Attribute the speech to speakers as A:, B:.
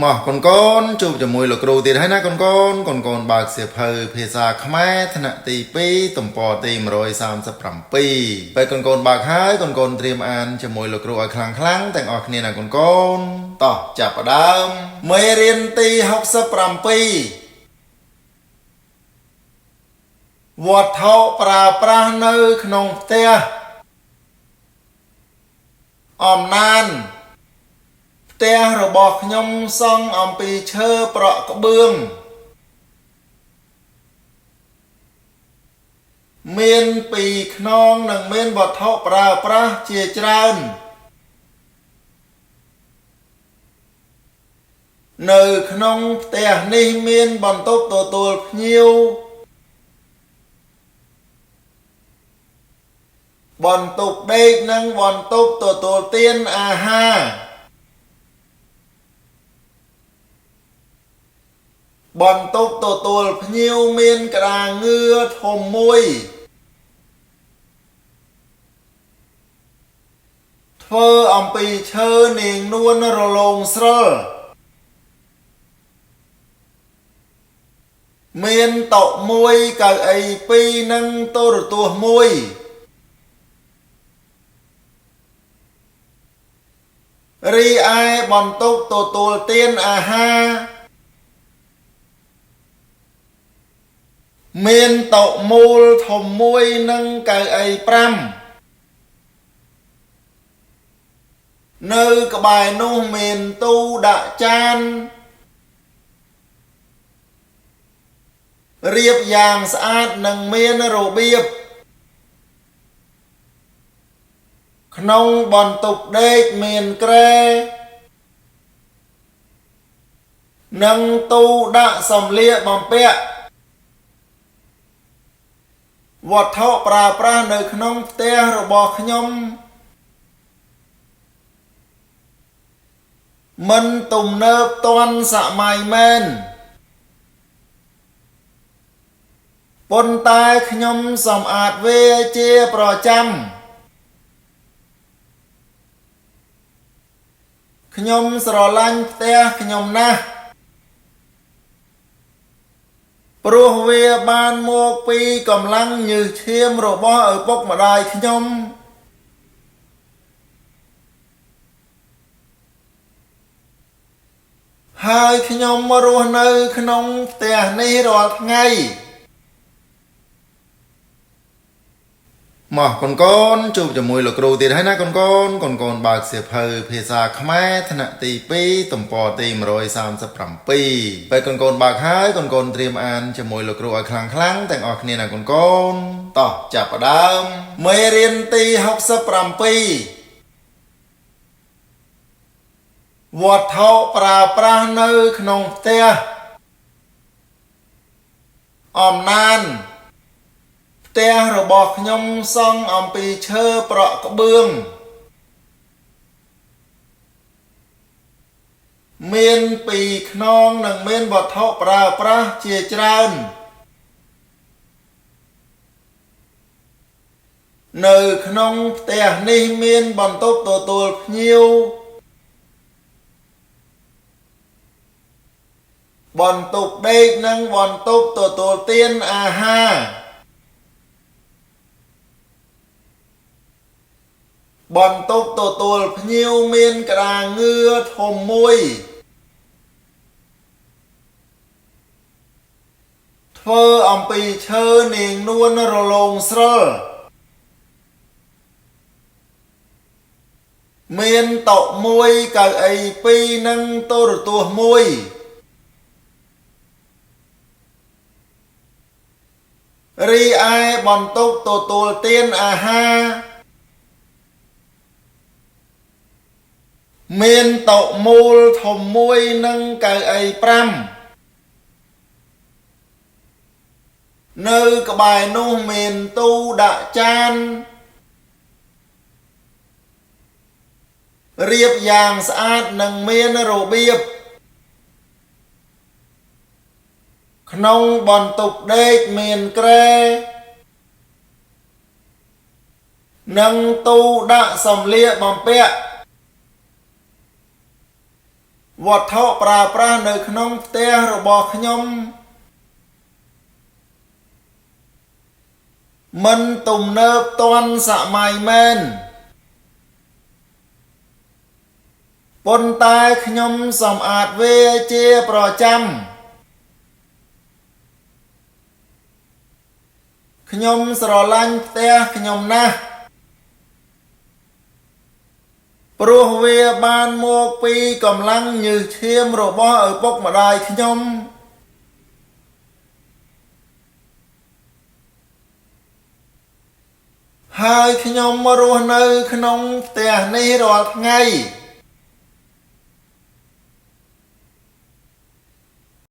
A: មកកូនជួបជាមួយលោកគ្រូទៀតហើយណាកូនបើកសៀវភៅភាសាខ្មែរថ្នាក់ទី2ទំព័រទី137ពេលកូនបើកហើយកូនត្រៀមអានជាមួយលោកគ្រូឲ្យខ្លាំងទាំងអស់គ្នាណាកូនតោះចាប់ផ្ដើមមេរៀនទី67វត្ថុប្រើប្រាស់នៅក្នុងផ្ទះអំណានផ្ទះរបស់ខ្ញុំសង់អំពីឈើប្រក់ក្បឿងមានពីរខ្នងនិងមានវត្ថុប្រើប្រាស់ជាច្រើននៅក្នុងផ្ទះនេះមានបន្ទប់ទទួលភ្ញៀវបន្ទប់ដេកនិងបន្ទប់ទទួលទានអាហារបន្ទប់ទទួលភ្ញៀវមានក្តារងឿធំមួយធ្វើអំពីឈើនាងនួនរលោងស្រិលមានតុមួយកៅអីពីរនិងទូរទស្សន៍មួយរីឯបន្ទប់ទទួលទានអាហារមានតុមូលធំមួយនិងកៅអី5នៅក្បែរនោះមានទូដាក់ចានរៀបយ៉ាងស្អាតនិងមានរបៀបក្នុងបន្ទប់ដេកមានគ្រែនិងទូដាក់សម្លៀកបំពាក់វត្ថុប្រើប្រាស់នៅក្នុងផ្ទះរបស់ខ្ញុំមិនទំនើបទាន់សម័យមែនប៉ុន្តែខ្ញុំសម្អាតវាជាប្រចាំខ្ញុំស្រឡាញ់ផ្ទះខ្ញុំណាស់ព្រោះវាបានមកពីកម្លាំងញើសឈាមរបស់ឪពុកម្ដាយខ្ញុំហើយខ្ញុំរស់នៅក្នុងផ្ទះនេះរាល់ថ្ងៃមកកូនជួបជាមួយលោកគ្រូទៀតហើយណាកូនបើកសៀវភៅភាសាខ្មែរថ្នាក់ទី2ទំព័រទី137ពេលកូនបើកហើយកូនត្រៀមអានជាមួយលោកគ្រូឲ្យខ្លាំងទាំងអស់គ្នាណាកូនតោះចាប់ផ្ដើមមេរៀនទី67វត្ថុប្រើប្រាស់នៅក្នុងផ្ទះអំណានផ្ទះរបស់ខ្ញុំសង់អំពីឈើប្រក់ក្បឿងមានពីរខ្នងនិងមានវត្ថុប្រើប្រាស់ជាច្រើននៅក្នុងផ្ទះនេះមានបន្ទប់ទទួលភ្ញៀវបន្ទប់ដេកនិងបន្ទប់ទទួលទានអាហារបន្ទប់ទទួលភ្ញៀវមានក្តារងឿធំមួយធ្វើអំពីឈើនាងនួនរលោងស្រិលមានតុមួយកៅអីពីរនិងទូរទស្សន៍មួយរីឯបន្ទប់ទទួលទានអាហារមានតុមូលធំមួយនិងកៅអី5នៅក្បែរនោះមានទូដាក់ចានរៀបយ៉ាងស្អាតនិងមានរបៀបក្នុងបន្ទប់ដេកមានគ្រែនិងទូដាក់សម្លៀកបំពាក់ វត្ថុប្រើប្រាស់នៅក្នុងផ្ទះរបស់ខ្ញុំមិនទំនើបទាន់សម័យមែនប៉ុន្តែខ្ញុំសម្អាតវាជាប្រចាំខ្ញុំស្រឡាញ់ផ្ទះខ្ញុំណាស់ព្រោះវាបានមកពីកម្លាំងញើសឈាមរបស់ឪពុកម្ដាយខ្ញុំហើយខ្ញុំរស់នៅក្នុងផ្ទះនេះរាល់ថ្ងៃ